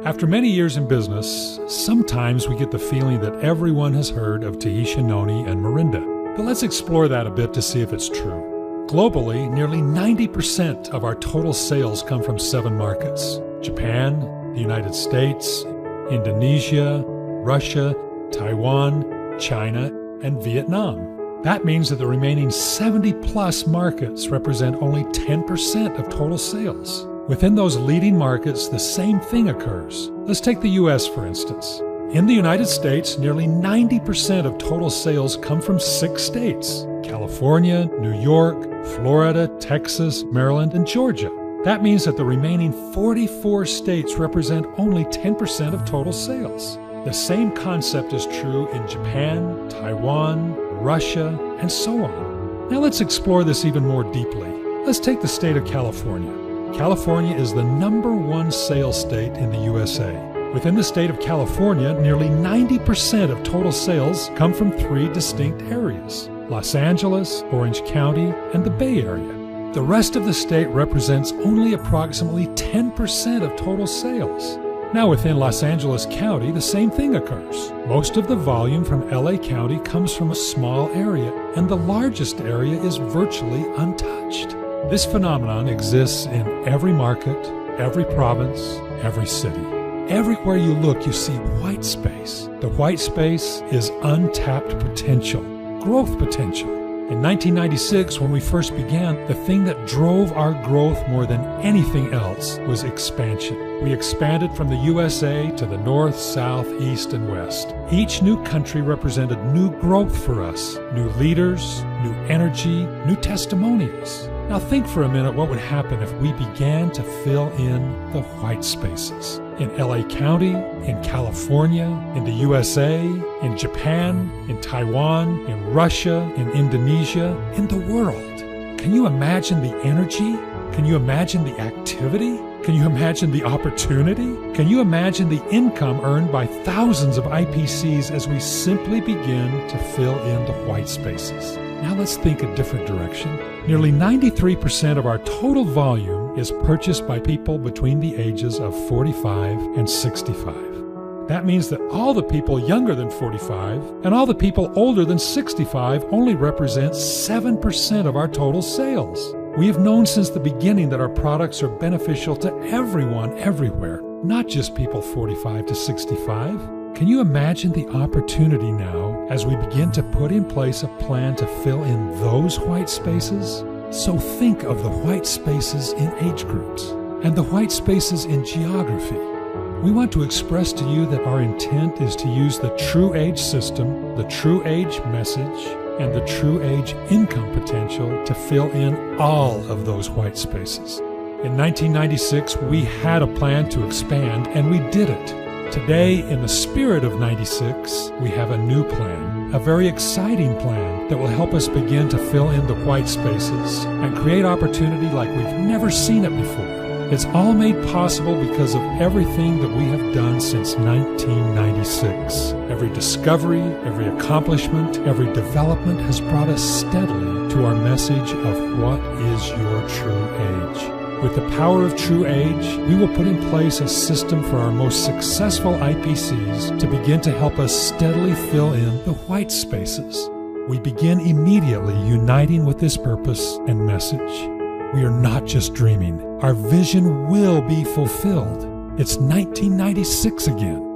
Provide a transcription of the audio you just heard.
After many years in business, sometimes we get the feeling that everyone has heard of Tahitian noni and Morinda. But let's explore that a bit to see if it's true. Globally, nearly 90% of our total sales come from 7 markets: Japan, the United States, Indonesia, Russia, Taiwan, China, and Vietnam. That means that the remaining 70-plus markets represent only 10% of total sales. Within those leading markets, the same thing occurs. Let's take the U.S., for instance. In the United States, nearly 90% of total sales come from 6 states: California, New York, Florida, Texas, Maryland, and Georgia. That means that the remaining 44 states represent only 10% of total sales. The same concept is true in Japan, Taiwan, Russia, and so on. Now let's explore this even more deeply. Let's take the state of California. California is the #1 sales state in the USA. Within the state of California, nearly 90% of total sales come from 3 distinct areas: Los Angeles, Orange County, and the Bay Area. The rest of the state represents only approximately 10% of total sales. Now within Los Angeles County, the same thing occurs. Most of the volume from LA County comes from a small area, and the largest area is virtually untouched. This phenomenon exists in every market, every province, every city. Everywhere you look, you see white space. The white space is untapped potential, growth potential. In 1996, when we first began, the thing that drove our growth more than anything else was expansion. We expanded from the USA to the north, south, east, and west. Each new country represented new growth for us: new leaders, new energy, new testimonials. Now think for a minute what would happen if we began to fill in the white spaces. In LA County, in California, in the USA, in Japan, in Taiwan, in Russia, in Indonesia, in the world. Can you imagine the energy? Can you imagine the activity? Can you imagine the opportunity? Can you imagine the income earned by thousands of IPCs as we simply begin to fill in the white spaces? Now let's think a different direction. Nearly 93% of our total volume is purchased by people between the ages of 45 and 65. That means that all the people younger than 45 and all the people older than 65 only represent 7% of our total sales. We have known since the beginning that our products are beneficial to everyone, everywhere, not just people 45 to 65. Can you imagine the opportunity now as we begin to put in place a plan to fill in those white spaces? So think of the white spaces in age groups and the white spaces in geography. We want to express to you that our intent is to use the TruAge system, the TruAge message, and the TruAge income potential to fill in all of those white spaces. In 1996, we had a plan to expand, and we did it. Today, in the spirit of 96, we have a new plan, a very exciting plan that will help us begin to fill in the white spaces and create opportunity like we've never seen it before. It's all made possible because of everything that we have done since 1996. Every discovery, every accomplishment, every development has brought us steadily to our message of what is your true age. With the power of TruAge, we will put in place a system for our most successful IPCs to begin to help us steadily fill in the white spaces. We begin immediately uniting with this purpose and message. We are not just dreaming. Our vision will be fulfilled. It's 1996 again.